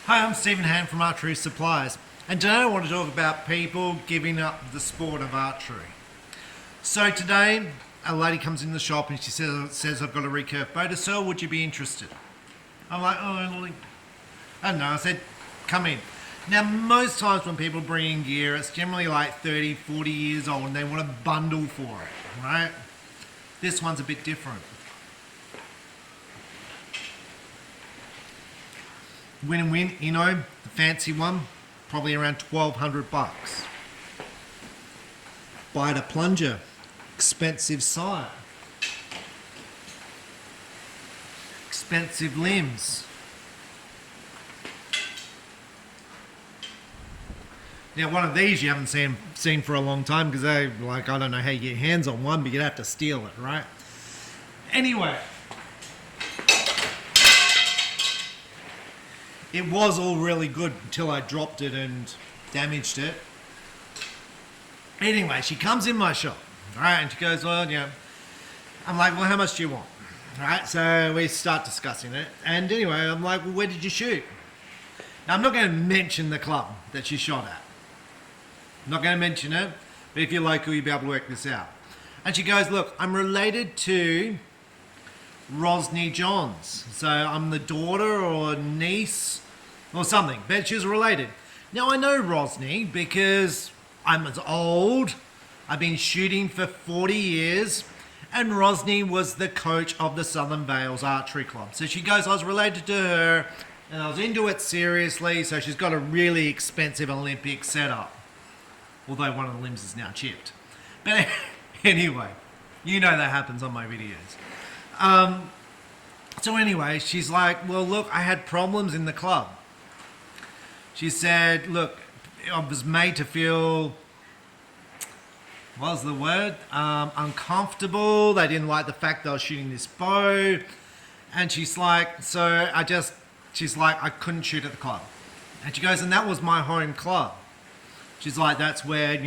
Hi, I'm Stephen Hand from Archery Supplies, and today I want to talk about people giving up the sport of archery. So today, a lady comes in the shop and she says I've got a recurve bow to sell, would you be interested? I'm like, oh, I don't know, I said, come in. Now, most times when people bring in gear, it's generally like 30, 40 years old and they want a bundle for it, right? This one's a bit different. Win-win, the fancy one, probably around 1,200 bucks. Buy it a plunger, expensive sight, expensive limbs. Now, one of these you haven't seen for a long time because I don't know how you get your hands on one, but you'd have to steal it, right? Anyway. It was all really good until I dropped it and damaged it. Anyway, she comes in my shop, right, and she goes, well, I'm like, well, how much do you want? Right, so we start discussing it. And anyway, I'm like, well, where did you shoot? Now, I'm not going to mention the club that she shot at. I'm not going to mention it, but if you're local, you'll be able to work this out. And she goes, look, I'm related to Rosny Johns. So I'm the daughter or niece or something, but she's related. Now I know Rosny because I'm as old. I've been shooting for 40 years and Rosny was the coach of the Southern Vales Archery Club. So she goes, I was related to her and I was into it seriously. So she's got a really expensive Olympic setup. Although one of the limbs is now chipped. But anyway, you know that happens on my videos. So anyway, she's like, well, look, I had problems in the club. She said, look, I was made to feel, what was the word? Uncomfortable. They didn't like the fact that I was shooting this bow. And she's like, she's like, I couldn't shoot at the club. And she goes, and that was my home club. She's like, that's where,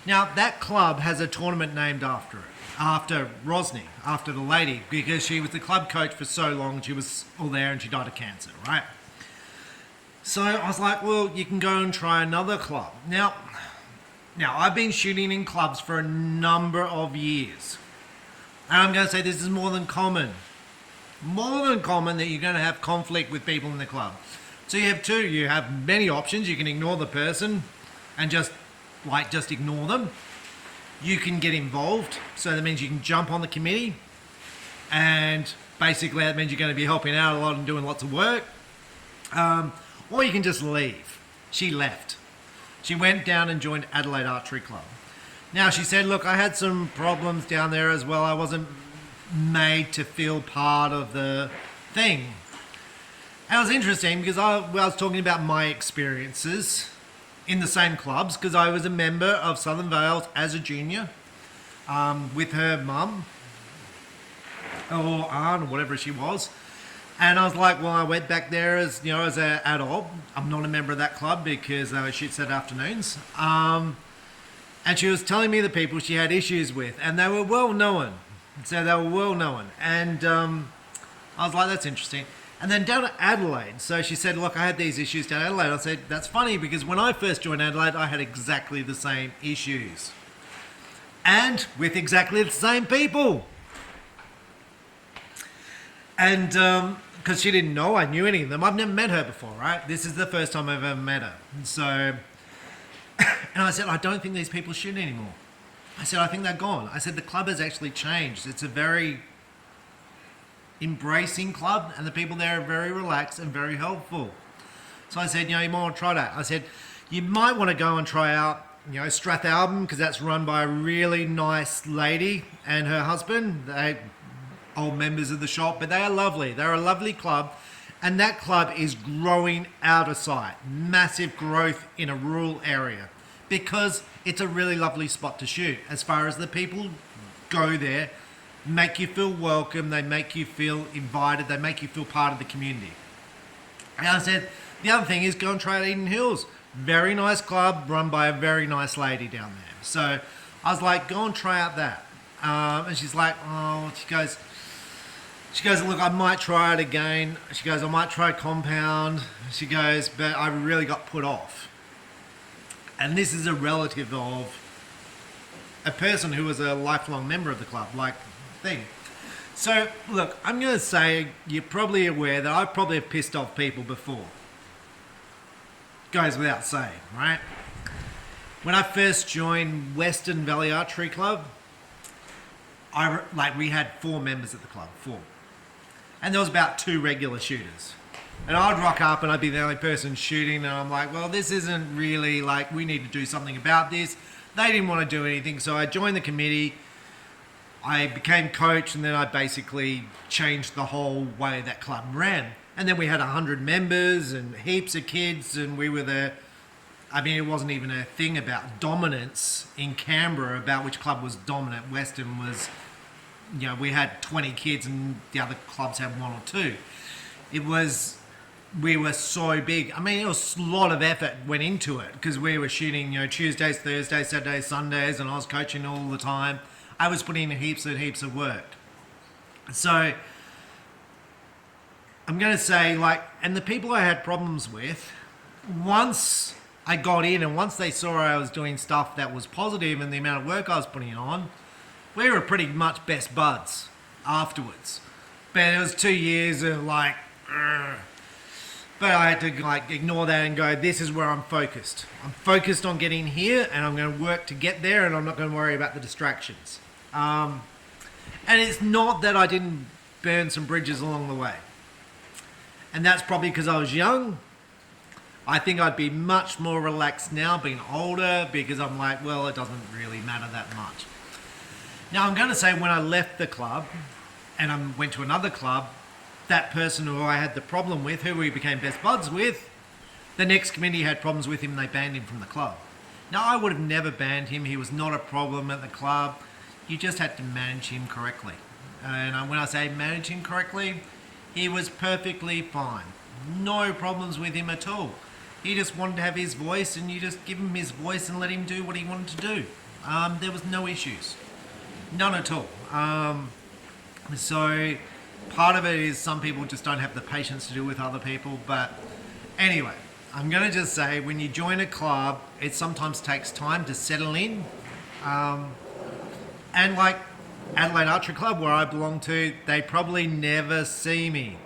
Now, that club has a tournament named after it. After Rosny, after the lady, because she was the club coach for so long, she was all there and she died of cancer, right? So I was like, well, you can go and try another club. Now I've been shooting in clubs for a number of years. And I'm going to say this is more than common. More than common that you're going to have conflict with people in the club. So you have two. You have many options. You can ignore the person and just ignore them. You can get involved, so that means you can jump on the committee, and basically that means you're going to be helping out a lot and doing lots of work, or you can just leave. She left. She went down and joined Adelaide Archery Club. Now she said, look, I had some problems down there as well. I wasn't made to feel part of the thing. And it was interesting because I was talking about my experiences in the same clubs because I was a member of Southern Vales as a junior with her mum or aunt or whatever she was. And I was like, well, I went back there as as an adult. I'm not a member of that club because I shoot Saturday afternoons. And she was telling me the people she had issues with and they were well known. So they were well known. And I was like, that's interesting. And then down at Adelaide, so she said, look, I had these issues down at Adelaide. I said, that's funny because when I first joined Adelaide, I had exactly the same issues. And with exactly the same people. And because she didn't know I knew any of them. I've never met her before, right? This is the first time I've ever met her. And so, and I said, I don't think these people shoot anymore. I said, I think they're gone. I said, the club has actually changed. It's a very embracing club and the people there are very relaxed and very helpful. So I said, you might want to try that. I said, you might want to go and try out, Strathalbyn because that's run by a really nice lady and her husband. They old members of the shop, but they are lovely. They're a lovely club and that club is growing out of sight. Massive growth in a rural area because it's a really lovely spot to shoot as far as the people go there. Make you feel welcome, they make you feel invited, they make you feel part of the community. And I said, the other thing is go and try out Eden Hills. Very nice club run by a very nice lady down there. So I was like, go and try out that. And she's like, she goes, She goes, look, I might try it again. She goes, I might try compound. She goes, but I really got put off. And this is a relative of a person who was a lifelong member of the club, like thing. So, look, I'm going to say you're probably aware that I probably have pissed off people before. Goes without saying, right? When I first joined Western Valley Archery Club, we had 4 members at the club, 4. And there was about 2 regular shooters. And I'd rock up and I'd be the only person shooting, and I'm like, well, this isn't really like, we need to do something about this. They didn't want to do anything, so I joined the committee. I became coach, and then I basically changed the whole way that club ran. And then we had 100 members and heaps of kids, and we were there. I mean, it wasn't even a thing about dominance in Canberra about which club was dominant. Western was, we had 20 kids and the other clubs had 1 or 2. We were so big. I mean, it was a lot of effort went into it because we were shooting, Tuesdays, Thursdays, Saturdays, Sundays, and I was coaching all the time. I was putting in heaps and heaps of work. So I'm going to say, and the people I had problems with, once I got in and once they saw I was doing stuff that was positive and the amount of work I was putting on, we were pretty much best buds afterwards. But it was 2 years of but I had to ignore that and go, this is where I'm focused. I'm focused on getting here and I'm going to work to get there, and I'm not going to worry about the distractions. And it's not that I didn't burn some bridges along the way. And that's probably because I was young. I think I'd be much more relaxed now being older, because I'm like, well, it doesn't really matter that much. Now, I'm going to say when I left the club and I went to another club, that person who I had the problem with, who we became best buds with, the next committee had problems with him and they banned him from the club. Now, I would have never banned him. He was not a problem at the club. You just had to manage him correctly. And when I say manage him correctly, he was perfectly fine. No problems with him at all. He just wanted to have his voice, and you just give him his voice and let him do what he wanted to do. There was no issues. None at all. So part of it is some people just don't have the patience to deal with other people. But anyway, I'm going to just say when you join a club, it sometimes takes time to settle in. And like Adelaide Archery Club, where I belong to, they probably never see me.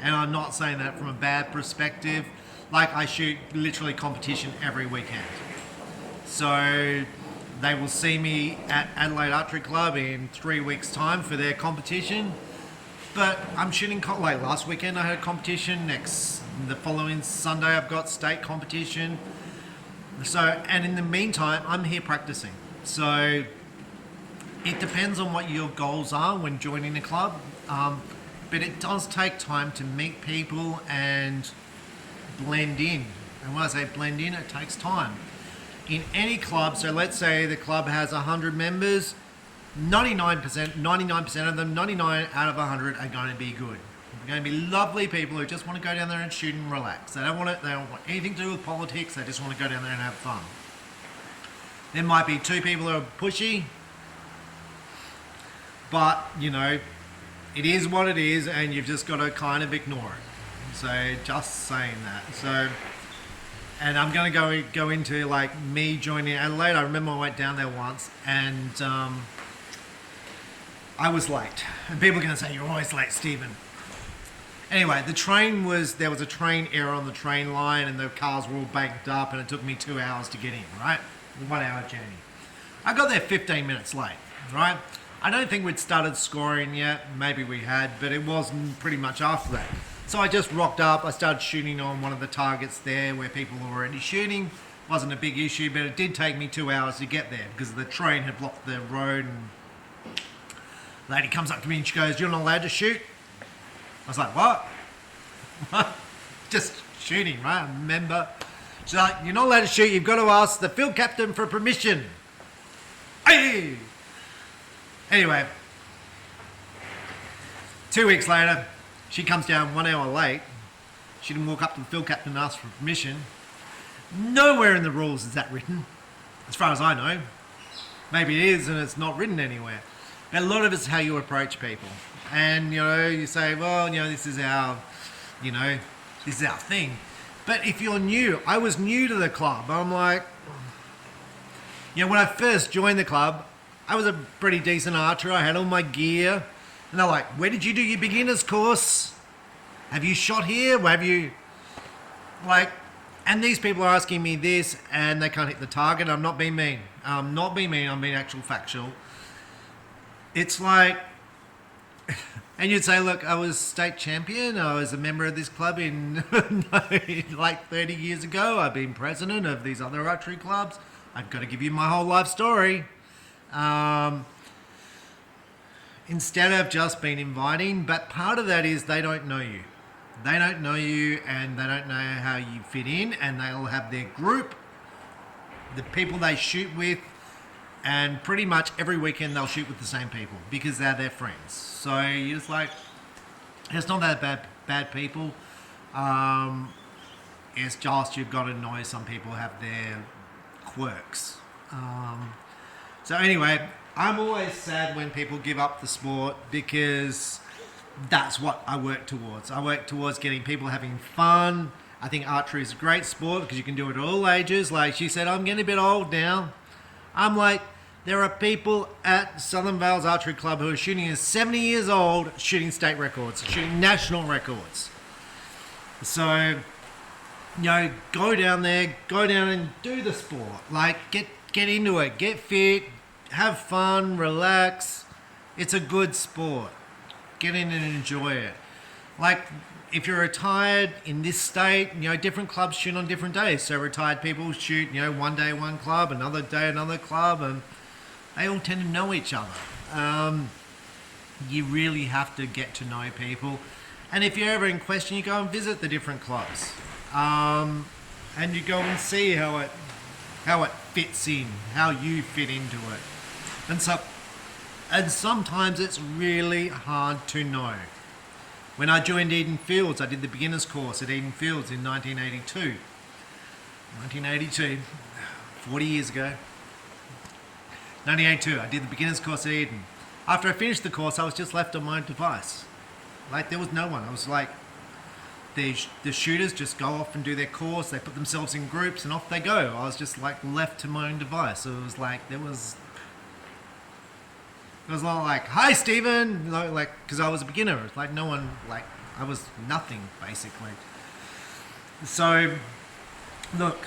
And I'm not saying that from a bad perspective. Like, I shoot literally competition every weekend. So they will see me at Adelaide Archery Club in 3 weeks' time for their competition. But I'm shooting, like last weekend I had a competition. The following Sunday I've got state competition. So, and in the meantime, I'm here practicing. So it depends on what your goals are when joining a club. But it does take time to meet people and blend in. And when I say blend in, it takes time. In any club, so let's say the club has 100 members, 99% of them, 99 out of 100 are going to be good. They're going to be lovely people who just want to go down there and shoot and relax. They don't want anything to do with politics. They just want to go down there and have fun. There might be 2 people who are pushy, but it is what it is, and you've just got to kind of ignore it. So just saying that. So, and I'm going to go into like me joining Adelaide. I remember I went down there once, and I was late. And people are going to say, you're always late, Stephen. Anyway, there was a train error on the train line, and the cars were all banked up, and it took me 2 hours to get in, right? 1 hour journey. I got there 15 minutes late, right? I don't think we'd started scoring yet. Maybe we had, but it wasn't pretty much after that. So I just rocked up. I started shooting on one of the targets there where people were already shooting. Wasn't a big issue, but it did take me 2 hours to get there because the train had blocked the road. And the lady comes up to me and she goes, "You're not allowed to shoot?" I was like, "What?" Just shooting, right? I remember. She's like, "You're not allowed to shoot. You've got to ask the field captain for permission." Hey! Anyway, 2 weeks later, she comes down 1 hour late. She didn't walk up to the field captain and ask for permission. Nowhere in the rules is that written, as far as I know. Maybe it is and it's not written anywhere. But a lot of it's how you approach people. and you say, well, this is our, you know, this is our thing. But if you're new, I was new to the club. I'm like, when I first joined the club, I was a pretty decent archer. I had all my gear. And they're like, where did you do your beginner's course? Have you shot here? Have you, and these people are asking me this and they can't hit the target. I'm not being mean. I'm being actual factual. It's like, and you'd say, look, I was state champion. I was a member of this club in like 30 years ago. I've been president of these other archery clubs. I've got to give you my whole life story. Instead of just being inviting, but part of that is they don't know you. They don't know you and they don't know how you fit in, and they'll have their group, the people they shoot with, and pretty much every weekend they'll shoot with the same people because they're their friends. So you're just like, it's not that bad people. It's just you've got to know some people have their quirks. So anyway, I'm always sad when people give up the sport because that's what I work towards. I work towards getting people having fun. I think archery is a great sport because you can do it at all ages. Like she said, I'm getting a bit old now. I'm like, there are people at Southern Vales Archery Club who are shooting as 70 years old, shooting state records, shooting national records. So, go down there, go down and do the sport. Like, get into it, get fit, have fun, relax. It's a good sport. Get in and enjoy it. Like, if you're retired in this state, different clubs shoot on different days. So retired people shoot, one day one club, another day another club, and they all tend to know each other. You really have to get to know people. And if you're ever in question, you go and visit the different clubs. And you go and see how it fits in, how you fit into it. And sometimes it's really hard to know. When I joined Eden Fields, I did the beginner's course at Eden Fields in 1982. 40 years ago. 1982, I did the beginner's course at Eden. After I finished the course, I was just left on my own device. Like, there was no one. I was like, the shooters just go off and do their course, they put themselves in groups and off they go. I was just like left to my own device. So it was like, it was not like, hi Stephen, because I was a beginner. It's like no one, I was nothing basically. So, look,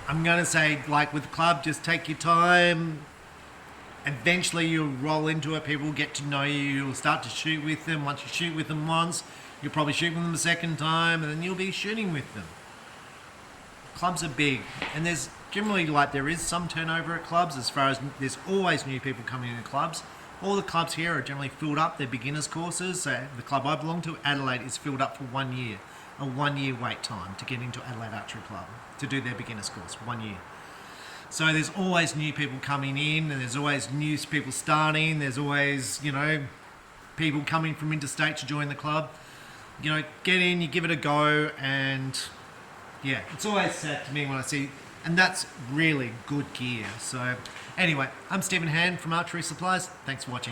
I'm going to say, with the club, just take your time. Eventually you'll roll into it, people will get to know you, you'll start to shoot with them. Once you shoot with them once, you'll probably shoot with them a second time, and then you'll be shooting with them. Clubs are big, and there's generally, there is some turnover at clubs as far as there's always new people coming into clubs. All the clubs here are generally filled up, they're beginners courses. So the club I belong to, Adelaide, is filled up for 1 year. A 1 year wait time to get into Adelaide Archery Club to do their beginners course, 1 year. So there's always new people coming in, and there's always new people starting. There's always, people coming from interstate to join the club. Get in, you give it a go, and yeah, it's always sad to me when I see, and that's really good gear. So anyway, I'm Stephen Hand from Archery Supplies. Thanks for watching.